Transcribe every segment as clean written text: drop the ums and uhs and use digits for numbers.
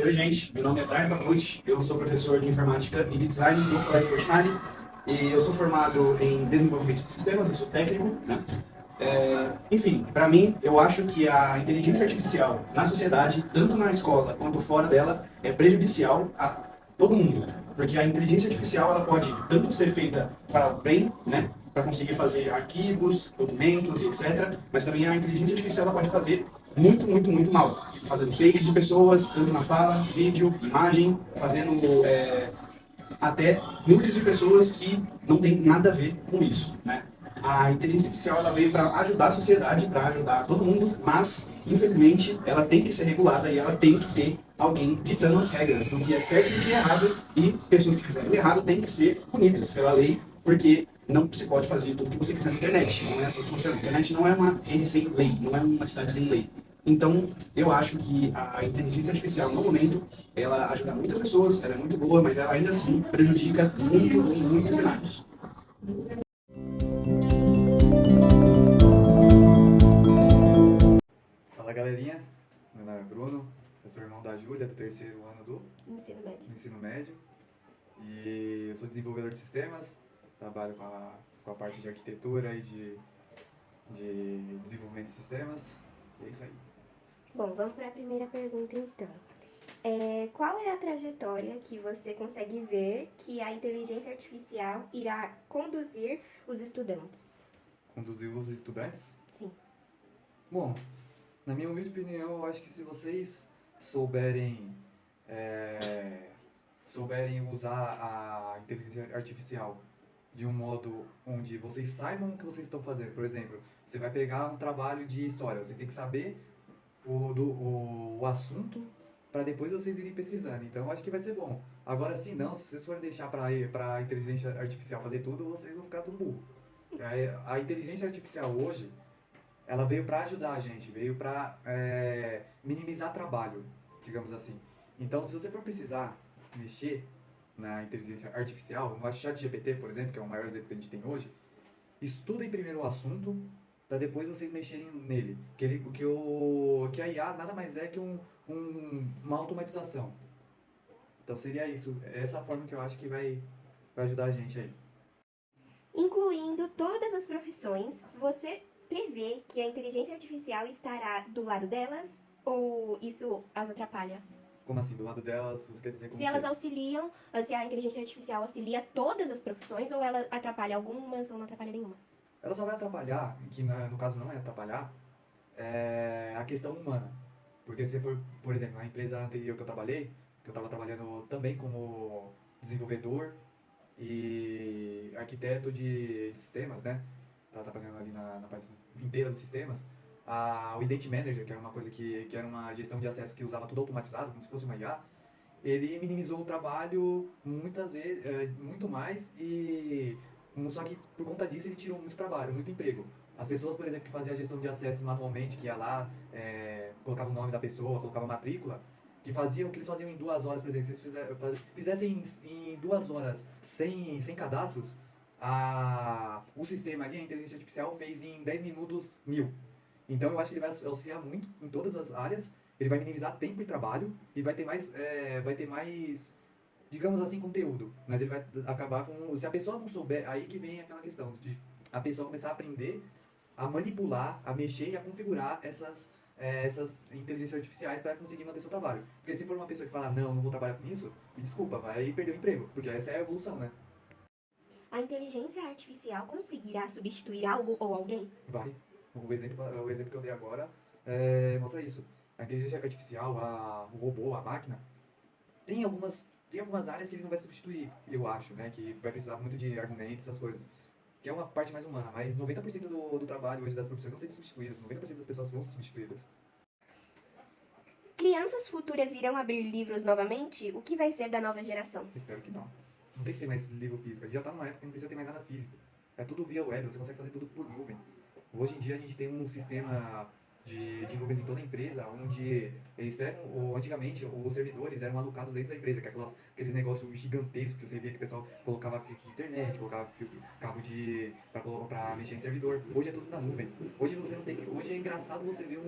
Oi, gente. Meu nome é Brian Bacucci, eu sou professor de informática e de design no Colégio Portinari e eu sou formado em desenvolvimento de sistemas, eu sou técnico, né? Enfim, para mim, eu acho que a inteligência artificial na sociedade, tanto na escola quanto fora dela, é prejudicial a todo mundo. Porque a inteligência artificial ela pode tanto ser feita para o bem, né? Para conseguir fazer arquivos, documentos e etc. Mas também a inteligência artificial ela pode fazer muito, muito, muito mal. Fazendo fakes de pessoas, tanto na fala, vídeo, imagem, fazendo até nudes de pessoas que não tem nada a ver com isso, né? A inteligência artificial ela veio para ajudar a sociedade, para ajudar todo mundo, mas infelizmente ela tem que ser regulada e ela tem que ter alguém ditando as regras do que é certo e do que é errado, e pessoas que fizeram errado têm que ser punidas pela lei, porque não se pode fazer tudo o que você quiser na internet. Não é assim que funciona. A internet não é uma rede sem lei, não é uma cidade sem lei. Então, eu acho que a inteligência artificial, no momento, ela ajuda muitas pessoas, ela é muito boa, mas ela ainda assim prejudica muito em muitos cenários. Fala galerinha, meu nome é Bruno, eu sou irmão da Júlia, do terceiro ano do Ensino médio. ensino médio e eu sou desenvolvedor de sistemas, trabalho com a parte de arquitetura e de desenvolvimento de sistemas, e é isso aí. Bom, vamos para a primeira pergunta então. Qual é a trajetória que você consegue ver que a inteligência artificial irá conduzir os estudantes? Conduzir os estudantes? Sim. Bom, na minha humilde opinião, eu acho que se vocês souberem, souberem usar a inteligência artificial de um modo onde vocês saibam o que vocês estão fazendo. Por exemplo, você vai pegar um trabalho de história, vocês têm que saber o assunto para depois vocês irem pesquisando. Então, eu acho que vai ser bom. Agora, se não, se vocês forem deixar para a inteligência artificial fazer tudo, vocês vão ficar tudo burro. A inteligência artificial hoje, ela veio para ajudar a gente, veio para minimizar trabalho, digamos assim. Então, se você for precisar mexer na inteligência artificial, no ChatGPT, por exemplo, que é o maior exemplo que a gente tem hoje, estudem primeiro o assunto para depois vocês mexerem nele. Que a IA nada mais é que uma automatização. Então seria isso, essa forma que eu acho que vai ajudar a gente aí. Incluindo todas as profissões, você prevê que a inteligência artificial estará do lado delas ou isso as atrapalha? Como assim, do lado delas, você quer dizer como Se elas auxiliam, se a inteligência artificial auxilia todas as profissões ou ela atrapalha algumas ou não atrapalha nenhuma? Ela só vai atrapalhar, que no caso não é atrapalhar, a questão humana. Porque se for, por exemplo, na empresa anterior que eu trabalhei, que eu estava trabalhando também como desenvolvedor e arquiteto de sistemas, né? Estava trabalhando ali na parte inteira dos sistemas. O Identity Manager, que era uma coisa que era uma gestão de acesso que usava tudo automatizado, como se fosse uma IA, ele minimizou o trabalho muitas vezes, muito mais, e só que por conta disso ele tirou muito trabalho, muito emprego. As pessoas, por exemplo, que faziam a gestão de acesso manualmente, que ia lá, colocava o nome da pessoa, colocava a matrícula, que eles faziam em 2 horas, por exemplo, que eles fizessem em 2 horas sem cadastros, o sistema ali, a inteligência artificial, fez em 10 minutos 1000. Então eu acho que ele vai auxiliar muito em todas as áreas, ele vai minimizar tempo e trabalho e vai ter mais, digamos assim, conteúdo. Mas ele vai acabar com, se a pessoa não souber, aí que vem aquela questão de a pessoa começar a aprender a manipular, a mexer e a configurar essas inteligências artificiais para conseguir manter seu trabalho. Porque se for uma pessoa que fala, não vou trabalhar com isso, me desculpa, vai perder o emprego, porque essa é a evolução, né? A inteligência artificial conseguirá substituir algo ou alguém? Vai. O exemplo que eu dei agora mostra isso. A inteligência artificial, o robô, a máquina, tem algumas áreas que ele não vai substituir, eu acho, né? Que vai precisar muito de argumentos, essas coisas. Que é uma parte mais humana, mas 90% do trabalho hoje das profissões vão ser substituídas, 90% das pessoas vão ser substituídas. Crianças futuras irão abrir livros novamente? O que vai ser da nova geração? Espero que não. Não tem que ter mais livro físico. A gente já tá numa época que não precisa ter mais nada físico. É tudo via web, você consegue fazer tudo por nuvem. Hoje em dia a gente tem um sistema de nuvens em toda a empresa, onde eles pegam, antigamente os servidores eram alocados dentro da empresa, que é aqueles negócios gigantescos que você via que o pessoal colocava fio de internet, colocava cabo para mexer em servidor. Hoje é tudo na nuvem. Hoje você não tem que, hoje é engraçado você ver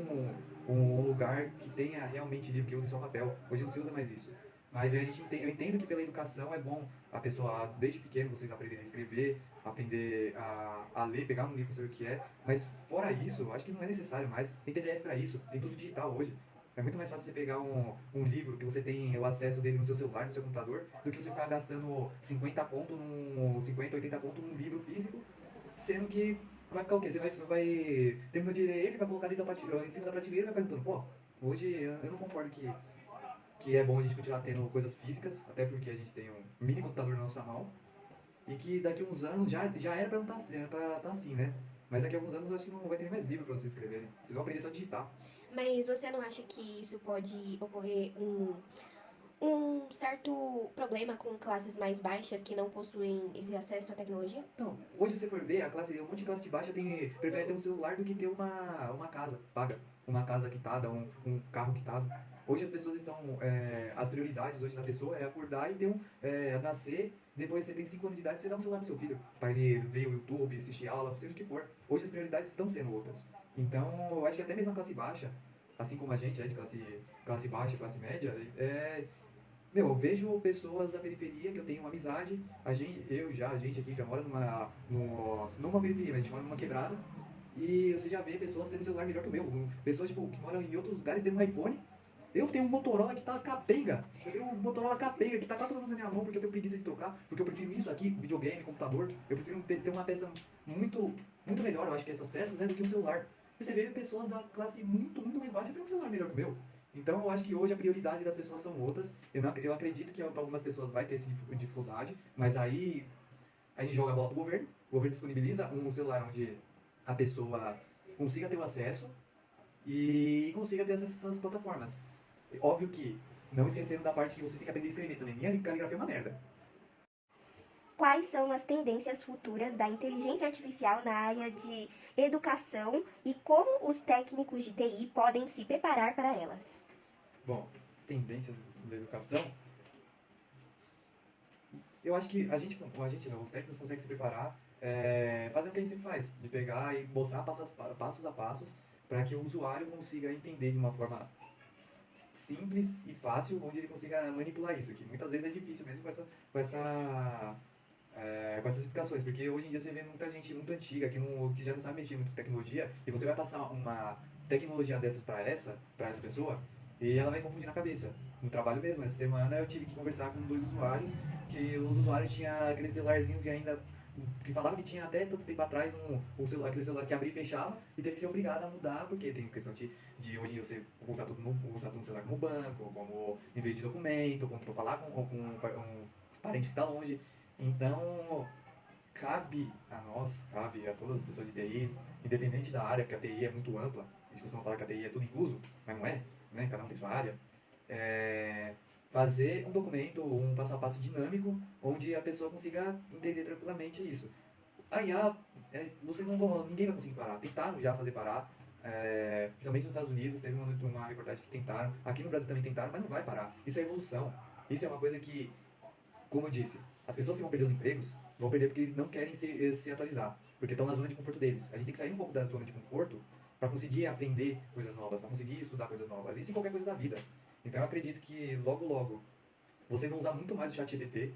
um lugar que tenha realmente livro, que use só papel. Hoje não se usa mais isso. Mas eu entendo que pela educação é bom a pessoa, desde pequeno, vocês aprenderem a escrever, aprender a ler, pegar um livro para saber o que é. Mas fora isso, eu acho que não é necessário mais. Tem PDF para isso, tem tudo digital hoje. É muito mais fácil você pegar um livro que você tem o acesso dele no seu celular, no seu computador, do que você ficar gastando 50, 80 conto num livro físico, sendo que vai ficar o quê? Você vai terminou de ler ele, vai colocar dentro em cima da prateleira e vai ficar pô, hoje eu não concordo que é bom a gente continuar tendo coisas físicas, até porque a gente tem um mini computador na nossa mão, e que daqui a uns anos já era pra não tá assim, né? Mas daqui a alguns anos eu acho que não vai ter nem mais livro pra vocês escreverem. Vocês vão aprender só a digitar. Mas você não acha que isso pode ocorrer um certo problema com classes mais baixas que não possuem esse acesso à tecnologia? Então, hoje se você for ver, um monte de classe de baixa prefere ter um celular do que ter uma casa paga, uma casa quitada, um carro quitado. Hoje as pessoas estão, as prioridades hoje da pessoa é acordar e nascer, depois você tem 5 anos de idade, você dá um celular pro seu filho, para ele ver o YouTube, assistir aula, seja o que for. Hoje as prioridades estão sendo outras. Então, eu acho que até mesmo a classe baixa, assim como a gente é de classe baixa, classe média, meu, eu vejo pessoas da periferia que eu tenho uma amizade, a gente aqui já mora numa periferia, a gente mora numa quebrada, e você já vê pessoas tendo um celular melhor que o meu. Pessoas tipo, que moram em outros lugares tendo um iPhone. Eu tenho um Motorola que tá capenga. Eu tenho um Motorola capenga que tá 4 anos na minha mão porque eu tenho preguiça de trocar, porque eu prefiro isso aqui, videogame, computador. Eu prefiro ter uma peça muito, muito melhor, eu acho que essas peças, né, do que um celular. E você vê pessoas da classe muito, muito mais baixa que tem um celular melhor que o meu. Então eu acho que hoje a prioridade das pessoas são outras. Eu acredito que algumas pessoas vai ter essa dificuldade, mas aí a gente joga a bola pro governo. O governo disponibiliza um celular onde a pessoa consiga ter o acesso e consiga ter acesso a essas plataformas. Óbvio que, não esquecendo da parte que você tem que aprender a escrever também. Minha caligrafia é uma merda. Quais são as tendências futuras da inteligência artificial na área de educação e como os técnicos de TI podem se preparar para elas? Bom, as tendências da educação, eu acho que a gente não, os técnicos conseguem se preparar fazendo o que a gente sempre faz, de pegar e mostrar passos a passos para que o usuário consiga entender de uma forma simples e fácil, onde ele consiga manipular isso, que muitas vezes é difícil mesmo com essas explicações, porque hoje em dia você vê muita gente muito antiga que já não sabe mexer muito com tecnologia, e você vai passar uma tecnologia dessas para essa pessoa, e ela vai confundir na cabeça. No trabalho mesmo, essa semana eu tive que conversar com 2 usuários, que os usuários tinham aquele celularzinho que falava que tinha até tanto tempo atrás aquele celular que abria e fechava, e teve que ser obrigado a mudar, porque tem questão de hoje em dia você usar tudo no celular como banco, como envio de documento, como falar com um parente que está longe. Então, cabe cabe a todas as pessoas de TIs, independente da área, porque a TI é muito ampla, a gente costuma falar que a TI é tudo incluso, mas não é, né? Cada um tem sua área. Fazer um documento, um passo a passo dinâmico, onde a pessoa consiga entender tranquilamente isso. A IA, ninguém vai conseguir parar. Tentaram já fazer parar, principalmente nos Estados Unidos, teve uma reportagem que tentaram, aqui no Brasil também tentaram, mas não vai parar. Isso é evolução. Isso é uma coisa que, como eu disse, as pessoas que vão perder os empregos vão perder porque eles não querem se atualizar, porque estão na zona de conforto deles. A gente tem que sair um pouco da zona de conforto para conseguir aprender coisas novas, para conseguir estudar coisas novas. Isso em qualquer coisa da vida. Então eu acredito que logo vocês vão usar muito mais o ChatGPT.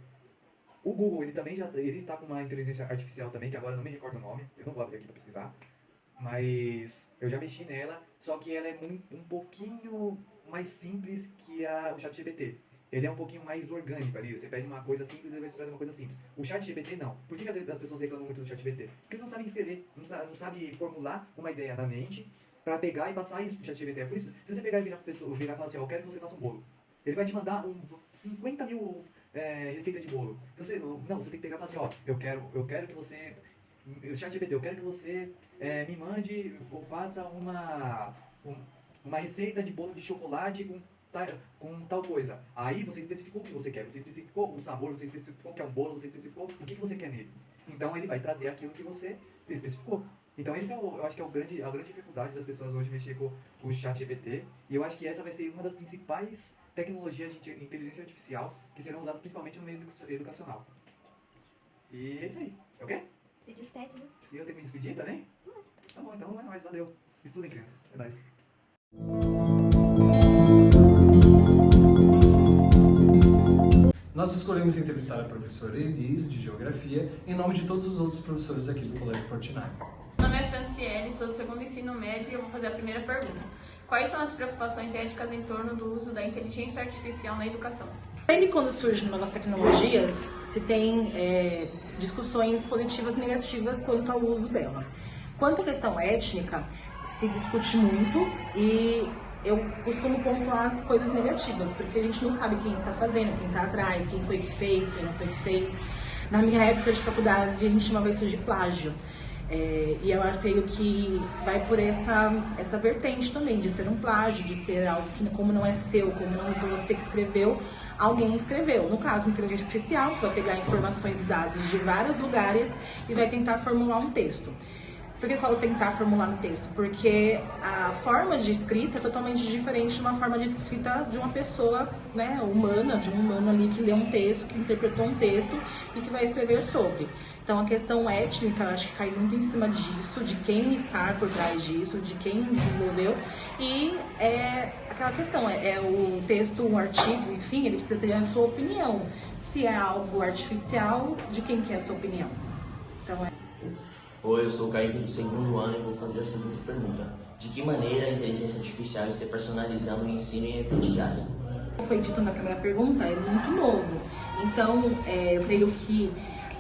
O Google, ele está com uma inteligência artificial também, que agora eu não me recordo o nome, eu não vou abrir aqui para pesquisar, mas eu já mexi nela, só que ela é um pouquinho mais simples que o ChatGPT. Ele é um pouquinho mais orgânico ali, você pede uma coisa simples e ele vai te trazer uma coisa simples. O ChatGPT não. Por que as pessoas reclamam muito do ChatGPT? Porque eles não sabem escrever, não sabem formular uma ideia na mente para pegar e passar isso pro ChatGPT. É por isso, se você pegar e virar e falar assim, eu quero que você faça um bolo. Ele vai te mandar 50 mil receitas de bolo. Então você tem que pegar e falar assim, eu quero que você... O ChatGPT, eu quero que você me mande ou faça uma receita de bolo de chocolate com tal coisa. Aí você especificou o que você quer, você especificou o sabor, você especificou que é um bolo, você especificou o que você quer nele. Então ele vai trazer aquilo que você especificou. Então esse eu acho que é a grande dificuldade das pessoas hoje mexer com o ChatGPT. E eu acho que essa vai ser uma das principais tecnologias de inteligência artificial que serão usadas principalmente no meio educacional. E é isso aí, ok? Se despede, né? E eu tenho que me despedir também? Lógico. Tá bom, então é nóis, valeu. Estudem, crianças. É nóis. Nós escolhemos entrevistar a professora Elis, de Geografia, em nome de todos os outros professores aqui do Colégio Portinari. Meu nome é Franciele, sou do segundo ensino médio e eu vou fazer a primeira pergunta. Quais são as preocupações éticas em torno do uso da inteligência artificial na educação? Sempre quando surgem novas tecnologias, se tem discussões positivas e negativas quanto ao uso dela. Quanto à questão étnica, se discute muito e eu costumo pontuar as coisas negativas, porque a gente não sabe quem está fazendo, quem está atrás, quem foi que fez, quem não foi que fez. Na minha época de faculdade, a gente chamava isso de plágio. E eu creio que vai por essa vertente também, de ser um plágio, de ser algo que, como não é seu, como não foi você que escreveu, alguém escreveu. No caso, inteligência artificial, que vai pegar informações e dados de vários lugares e vai tentar formular um texto. Por que eu falo tentar formular um texto? Porque a forma de escrita é totalmente diferente de uma forma de escrita de uma pessoa, né, humana, de um humano ali que lê um texto, que interpretou um texto e que vai escrever sobre. Então a questão étnica, eu acho que cai muito em cima disso, de quem está por trás disso, de quem desenvolveu. E é aquela questão, o texto, um artigo, enfim, ele precisa ter a sua opinião. Se é algo artificial, de quem que é a sua opinião? Então Oi, eu sou o Kaique do segundo ano e vou fazer a seguinte pergunta. De que maneira a inteligência artificial está personalizando o ensino em aprendizagem? Como foi dito na primeira pergunta, é muito novo. Então, eu creio que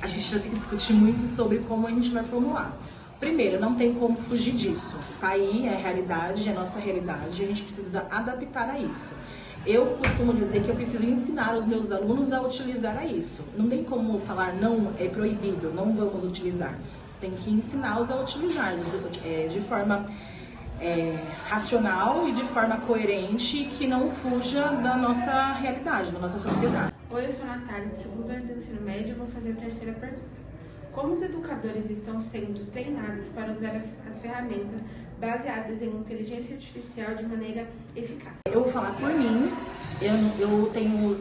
a gente já tem que discutir muito sobre como a gente vai formular. Primeiro, não tem como fugir disso. Tá aí, é a realidade, é a nossa realidade, a gente precisa adaptar a isso. Eu costumo dizer que eu preciso ensinar os meus alunos a utilizar isso. Não tem como falar, não, é proibido, não vamos utilizar. Tem que ensiná-los a utilizar de forma racional e de forma coerente, que não fuja da nossa realidade, da nossa sociedade. Oi, eu sou a Natália, do segundo ano do ensino médio, e vou fazer a terceira pergunta. Como os educadores estão sendo treinados para usar as ferramentas baseadas em inteligência artificial de maneira eficaz? Eu vou falar por mim, eu tenho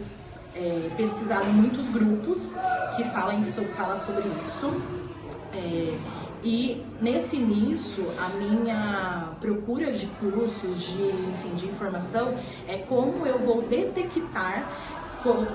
pesquisado muitos grupos que falam sobre isso. E nesse início, a minha procura de cursos, de informação, é como eu vou detectar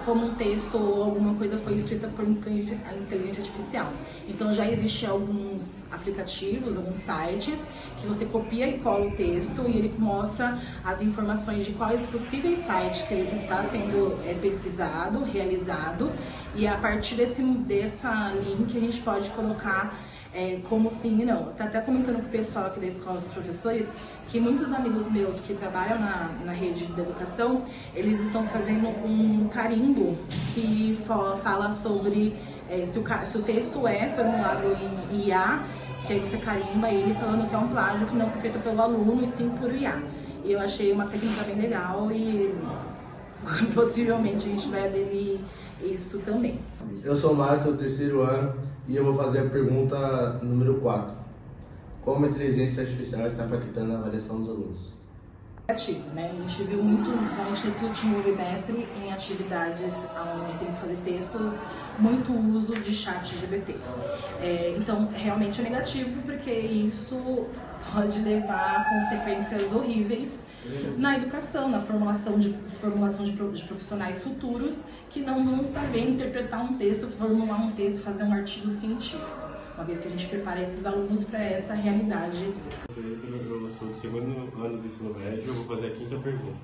como um texto ou alguma coisa foi escrita por inteligência artificial. Então já existem alguns aplicativos, alguns sites, que você copia e cola o texto e ele mostra as informações de quais possíveis sites que ele está sendo pesquisado, realizado, e a partir dessa link a gente pode colocar como sim e não. Tá até comentando com o pessoal aqui da escola dos professores que muitos amigos meus que trabalham na rede de educação, eles estão fazendo um carimbo que fala sobre se o texto é formulado em IA, que aí você carimba ele falando que é um plágio que não foi feito pelo aluno e sim por IA. E eu achei uma técnica bem legal e possivelmente a gente vai aderir isso também. Eu sou o Márcio, do terceiro ano, e eu vou fazer a pergunta número 4. Como a inteligência artificial está impactando a avaliação dos alunos? Né? A gente viu muito, principalmente nesse último bimestre, em atividades onde tem que fazer textos, muito uso de chat GPT. Então, realmente é negativo, porque isso pode levar a consequências horríveis na educação, na formulação de profissionais futuros que não vão saber interpretar um texto, formular um texto, fazer um artigo científico, uma vez que a gente prepara esses alunos para essa realidade. Eu sou do segundo ano do ensino médio, eu vou fazer a quinta pergunta.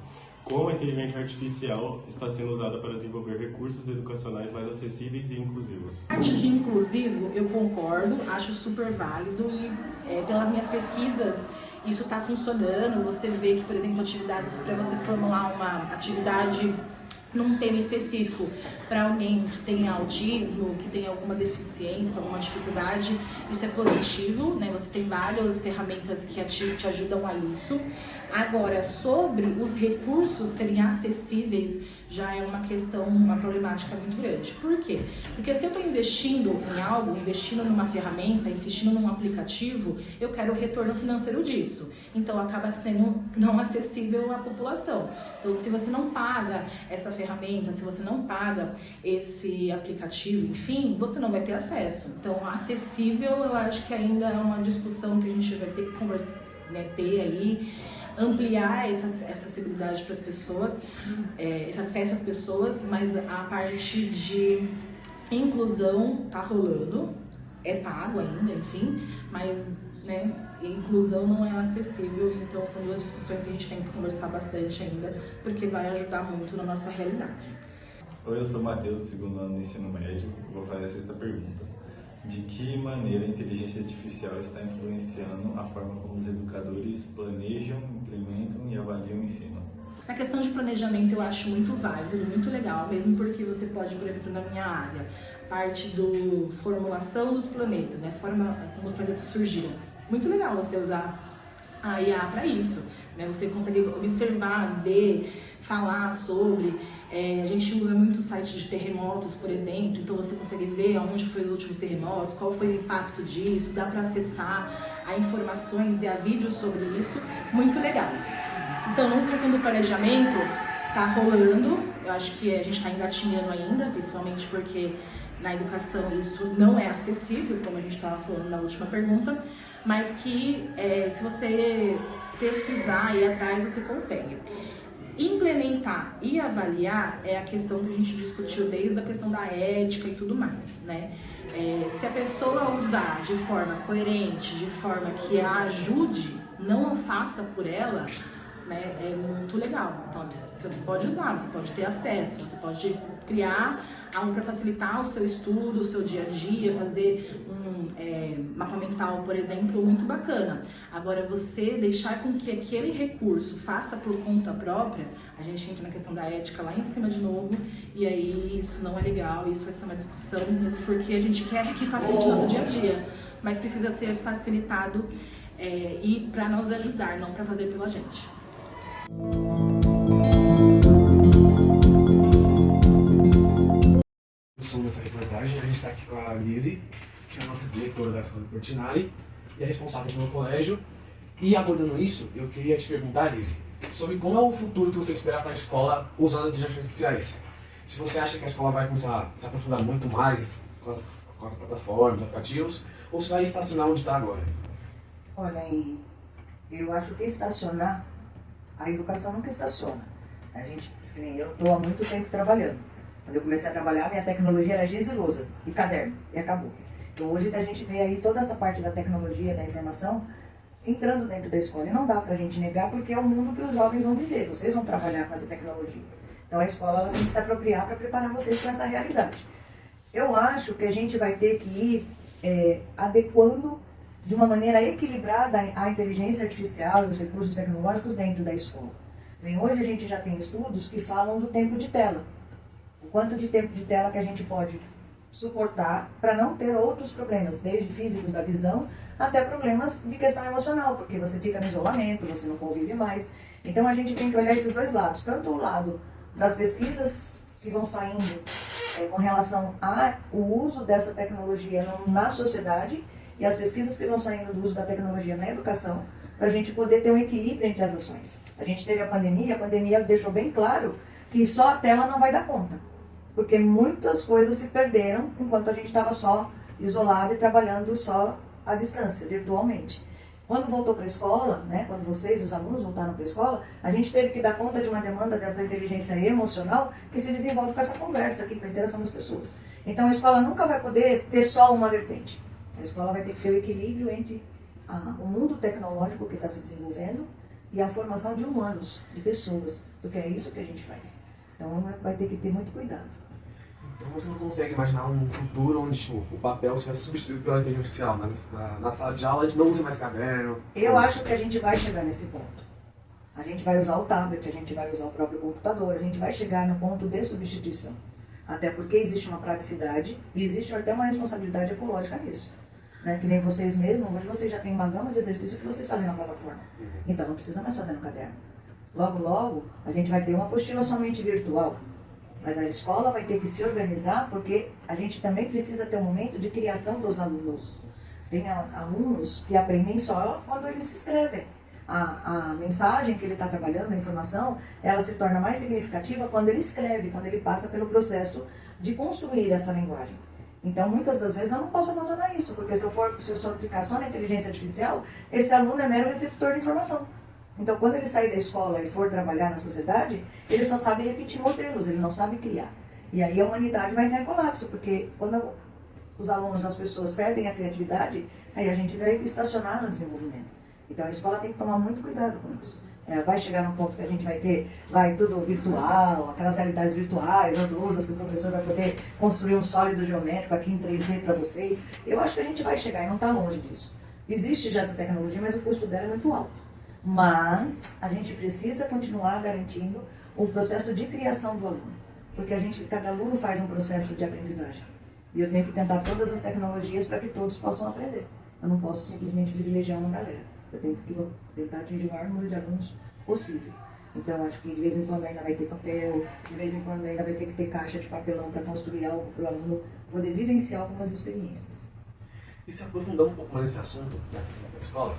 Como a inteligência artificial está sendo usada para desenvolver recursos educacionais mais acessíveis e inclusivos? A parte de inclusivo, eu concordo, acho super válido e pelas minhas pesquisas isso está funcionando. Você vê que, por exemplo, atividades para você formular uma atividade num tema específico para alguém que tenha autismo, que tenha alguma deficiência, alguma dificuldade, isso é positivo, né? Você tem várias ferramentas que te ajudam a isso. Agora, sobre os recursos serem acessíveis, já é uma questão, uma problemática muito grande. Por quê? Porque se eu estou investindo em algo, investindo numa ferramenta, investindo num aplicativo, eu quero o retorno financeiro disso. Então, acaba sendo não acessível à população. Então, se você não paga essa ferramenta, se você não paga esse aplicativo, enfim, você não vai ter acesso. Então, acessível, eu acho que ainda é uma discussão que a gente vai ter que conversar, né, ter aí, ampliar essa acessibilidade para as pessoas, esse acesso às pessoas, mas a parte de inclusão tá rolando, é pago ainda, enfim, mas, né, inclusão não é acessível, então são duas discussões que a gente tem que conversar bastante ainda, porque vai ajudar muito na nossa realidade. Oi, eu sou o Matheus, do segundo ano do ensino médio, vou fazer a sexta pergunta. De que maneira a inteligência artificial está influenciando a forma como os educadores planejam, implementam e avaliam o ensino? Na questão de planejamento eu acho muito válido, muito legal, mesmo porque você pode, por exemplo, na minha área, parte do formulação dos planetas, né, forma como os planetas surgiram. Muito legal você usar a IA para isso, né, você consegue observar, ver, falar sobre. A gente usa muito o site de terremotos, por exemplo, então você consegue ver onde foram os últimos terremotos, qual foi o impacto disso, dá para acessar a informações e a vídeos sobre isso, muito legal. Então, na questão do planejamento, tá rolando, eu acho que a gente está engatinhando ainda, principalmente porque na educação isso não é acessível, como a gente estava falando na última pergunta, mas que se você pesquisar e ir atrás, você consegue. Implementar e avaliar é a questão que a gente discutiu desde a questão da ética e tudo mais, né? Se a pessoa usar de forma coerente, de forma que a ajude, não a faça por ela, né, é muito legal. Então você pode usar, você pode ter acesso, você pode criar algo para facilitar o seu estudo, o seu dia a dia, fazer um mapa mental, por exemplo, muito bacana. Agora, você deixar com que aquele recurso faça por conta própria, a gente entra na questão da ética lá em cima de novo, e aí isso não é legal, isso vai ser uma discussão, mesmo porque a gente quer que facilite o nosso dia a dia, mas precisa ser facilitado e para nos ajudar, não para fazer pela gente. Sobre essa reportagem, a gente está aqui com a Lizzie, que é a nossa diretora da escola de Portinari e é responsável pelo colégio. E abordando isso, eu queria te perguntar, Lizzie, sobre como é o futuro que você espera para a escola usando as inteligências artificiais. Se você acha que a escola vai começar a se aprofundar muito mais com as plataformas, aplicativos, ou se vai estacionar onde está agora? Olha, eu acho que estacionar, a educação nunca estaciona. A gente, eu estou há muito tempo trabalhando. Quando eu comecei a trabalhar, minha tecnologia era giz e lousa, e caderno, e acabou. Então hoje a gente vê aí toda essa parte da tecnologia, da informação, entrando dentro da escola. E não dá pra gente negar, porque é o mundo que os jovens vão viver. Vocês vão trabalhar com essa tecnologia. Então a escola ela tem que se apropriar para preparar vocês para essa realidade. Eu acho que a gente vai ter que ir adequando de uma maneira equilibrada a inteligência artificial e os recursos tecnológicos dentro da escola. Hoje a gente já tem estudos que falam do tempo de tela. O quanto de tempo de tela que a gente pode suportar para não ter outros problemas, desde físicos da visão até problemas de questão emocional, porque você fica no isolamento, você não convive mais. Então a gente tem que olhar esses dois lados, tanto o lado das pesquisas que vão saindo com relação ao uso dessa tecnologia na sociedade e as pesquisas que vão saindo do uso da tecnologia na educação, para a gente poder ter um equilíbrio entre as ações. A gente teve a pandemia deixou bem claro que só a tela não vai dar conta, porque muitas coisas se perderam enquanto a gente estava só isolado e trabalhando só à distância, virtualmente. Quando voltou para a escola, né, quando vocês, os alunos, voltaram para a escola, a gente teve que dar conta de uma demanda dessa inteligência emocional que se desenvolve com essa conversa aqui, com a interação das pessoas. Então a escola nunca vai poder ter só uma vertente. A escola vai ter que ter o equilíbrio entre o mundo tecnológico que está se desenvolvendo e a formação de humanos, de pessoas, porque é isso que a gente faz. Então vai ter que ter muito cuidado. Então você não consegue imaginar um futuro onde o papel seja substituído pela inteligência artificial. Na sala de aula a gente não usa mais caderno. Eu acho que a gente vai chegar nesse ponto. A gente vai usar o tablet, a gente vai usar o próprio computador, a gente vai chegar no ponto de substituição. Até porque existe uma praticidade e existe até uma responsabilidade ecológica nisso. Né? Que nem vocês mesmos, hoje vocês já têm uma gama de exercícios que vocês fazem na plataforma. Então não precisa mais fazer no caderno. Logo, logo, a gente vai ter uma apostila somente virtual. Mas a escola vai ter que se organizar, porque a gente também precisa ter um momento de criação dos alunos. Tem alunos que aprendem só quando eles se inscrevem. A mensagem que ele está trabalhando, a informação, ela se torna mais significativa quando ele escreve, quando ele passa pelo processo de construir essa linguagem. Então, muitas das vezes, eu não posso abandonar isso, porque se eu ficar só na inteligência artificial, esse aluno é mero receptor de informação. Então, quando ele sair da escola e for trabalhar na sociedade, ele só sabe repetir modelos, ele não sabe criar. E aí a humanidade vai entrar em colapso, porque quando os alunos, as pessoas perdem a criatividade, aí a gente vai estacionar no desenvolvimento. Então, a escola tem que tomar muito cuidado com isso. Vai chegar num ponto que a gente vai tudo virtual, aquelas realidades virtuais, as louças que o professor vai poder construir um sólido geométrico aqui em 3D para vocês. Eu acho que a gente vai chegar e não está longe disso. Existe já essa tecnologia, mas o custo dela é muito alto. Mas a gente precisa continuar garantindo o processo de criação do aluno. Porque cada aluno faz um processo de aprendizagem. E eu tenho que tentar todas as tecnologias para que todos possam aprender. Eu não posso simplesmente privilegiar uma galera. Eu tenho que tentar atingir o maior número de alunos possível. Então, acho que de vez em quando ainda vai ter papel, de vez em quando ainda vai ter que ter caixa de papelão para construir algo para o aluno poder vivenciar algumas experiências. E se aprofundar um pouco mais nesse assunto da escola,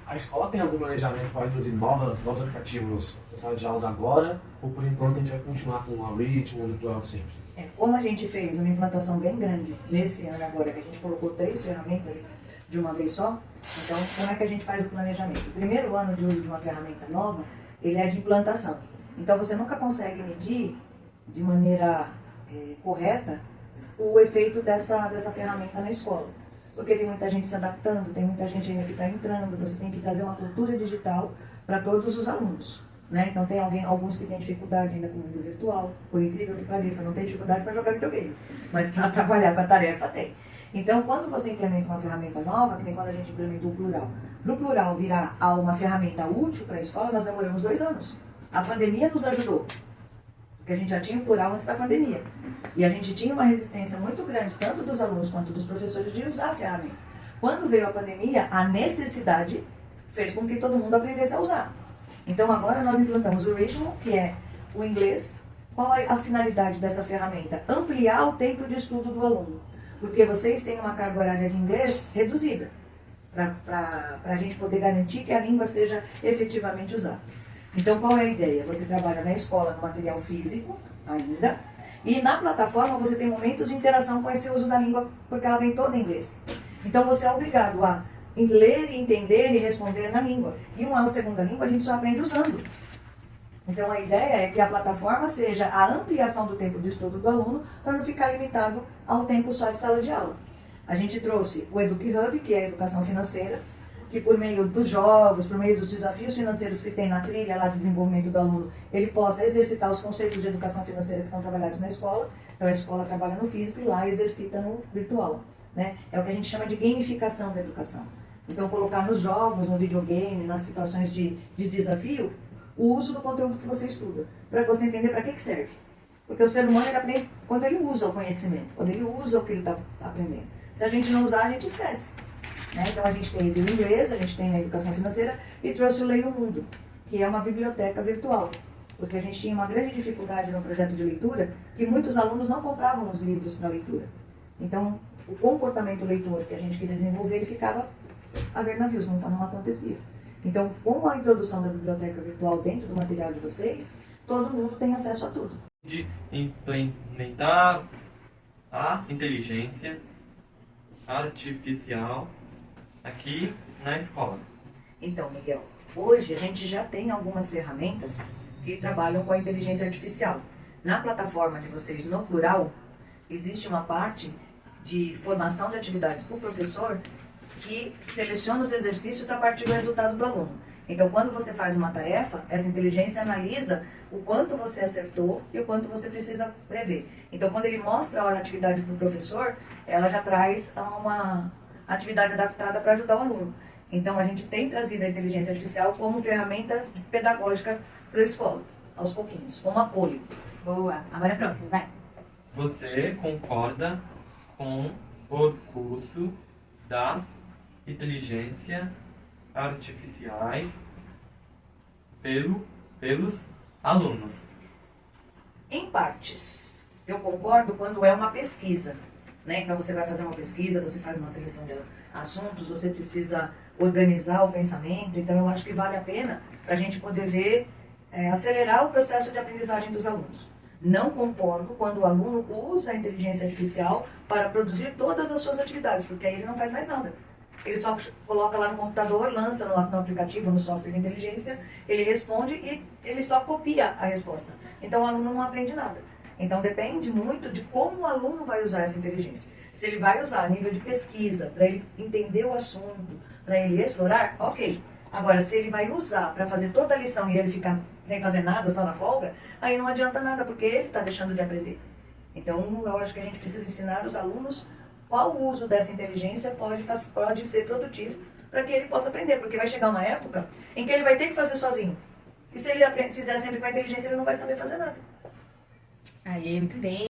a escola tem algum planejamento para introduzir novos aplicativos na sala de aulas agora, ou por enquanto a gente vai continuar com o algoritmo, o virtual sempre? Como a gente fez uma implantação bem grande nesse ano agora, que a gente colocou 3 ferramentas de uma vez só, então como é que a gente faz o planejamento? O primeiro ano de uso de uma ferramenta nova, ele é de implantação. Então você nunca consegue medir de maneira correta o efeito dessa ferramenta na escola. Porque tem muita gente se adaptando, tem muita gente ainda que está entrando, você tem que trazer uma cultura digital para todos os alunos. Né? Então tem alguns que têm dificuldade ainda com o mundo virtual, por incrível que pareça, não tem dificuldade para jogar videogame, mas para trabalhar com a tarefa tem. Então quando você implementa uma ferramenta nova, que nem quando a gente implementou o Plural, para o Plural virar uma ferramenta útil para a escola, nós demoramos 2 anos. A pandemia nos ajudou, porque a gente já tinha o Plural antes da pandemia. E a gente tinha uma resistência muito grande, tanto dos alunos quanto dos professores, de usar a ferramenta. Quando veio a pandemia, a necessidade fez com que todo mundo aprendesse a usar. Então agora nós implantamos o Ritmo, que é o inglês. Qual é a finalidade dessa ferramenta? Ampliar o tempo de estudo do aluno. Porque vocês têm uma carga horária de inglês reduzida, para a gente poder garantir que a língua seja efetivamente usada. Então qual é a ideia? Você trabalha na escola no material físico ainda, e na plataforma você tem momentos de interação com esse uso da língua, porque ela vem toda em inglês. Então você é obrigado a ler, entender e responder na língua. E uma segunda língua a gente só aprende usando. Então a ideia é que a plataforma seja a ampliação do tempo de estudo do aluno, para não ficar limitado ao tempo só de sala de aula. A gente trouxe o EducHub, que é a educação financeira, que por meio dos jogos, por meio dos desafios financeiros que tem na trilha lá de desenvolvimento do aluno, ele possa exercitar os conceitos de educação financeira que são trabalhados na escola. Então a escola trabalha no físico e lá exercita no virtual. Né? É o que a gente chama de gamificação da educação. Então colocar nos jogos, no videogame, nas situações de desafio, o uso do conteúdo que você estuda, para você entender para que serve. Porque o ser humano ele aprende quando ele usa o conhecimento, quando ele usa o que ele está aprendendo. Se a gente não usar, a gente esquece. Né? Então a gente tem o inglês, a gente tem a educação financeira e trouxe o Leia o Mundo, que é uma biblioteca virtual. Porque a gente tinha uma grande dificuldade no projeto de leitura, que muitos alunos não compravam os livros para leitura. Então o comportamento leitor que a gente queria desenvolver, ele ficava a ver navios, não acontecia. Então, com a introdução da biblioteca virtual dentro do material de vocês, todo mundo tem acesso a tudo. De implementar a inteligência artificial aqui na escola. Então, Miguel, hoje a gente já tem algumas ferramentas que trabalham com a inteligência artificial. Na plataforma de vocês, no Plural, existe uma parte de formação de atividades para o professor que seleciona os exercícios a partir do resultado do aluno. Então, quando você faz uma tarefa, essa inteligência analisa o quanto você acertou e o quanto você precisa rever. Então, quando ele mostra a atividade para o professor, ela já traz uma atividade adaptada para ajudar o aluno. Então, a gente tem trazido a inteligência artificial como ferramenta pedagógica para a escola, aos pouquinhos, como apoio. Boa. Agora a próxima, vai. Você concorda com o curso das inteligência artificiais pelos alunos? Em partes. Eu concordo quando é uma pesquisa. Né? Então você vai fazer uma pesquisa, você faz uma seleção de assuntos, você precisa organizar o pensamento. Então eu acho que vale a pena para a gente poder ver, acelerar o processo de aprendizagem dos alunos. Não concordo quando o aluno usa a inteligência artificial para produzir todas as suas atividades, porque aí ele não faz mais nada. Ele só coloca lá no computador, lança no aplicativo, no software de inteligência, ele responde e ele só copia a resposta. Então o aluno não aprende nada. Então depende muito de como o aluno vai usar essa inteligência. Se ele vai usar a nível de pesquisa, para ele entender o assunto, para ele explorar, ok. Agora, se ele vai usar para fazer toda a lição e ele ficar sem fazer nada, só na folga, aí não adianta nada, porque ele está deixando de aprender. Então, eu acho que a gente precisa ensinar os alunos qual o uso dessa inteligência pode ser produtivo para que ele possa aprender, porque vai chegar uma época em que ele vai ter que fazer sozinho. E se ele fizer sempre com a inteligência, ele não vai saber fazer nada. Aí, muito bem.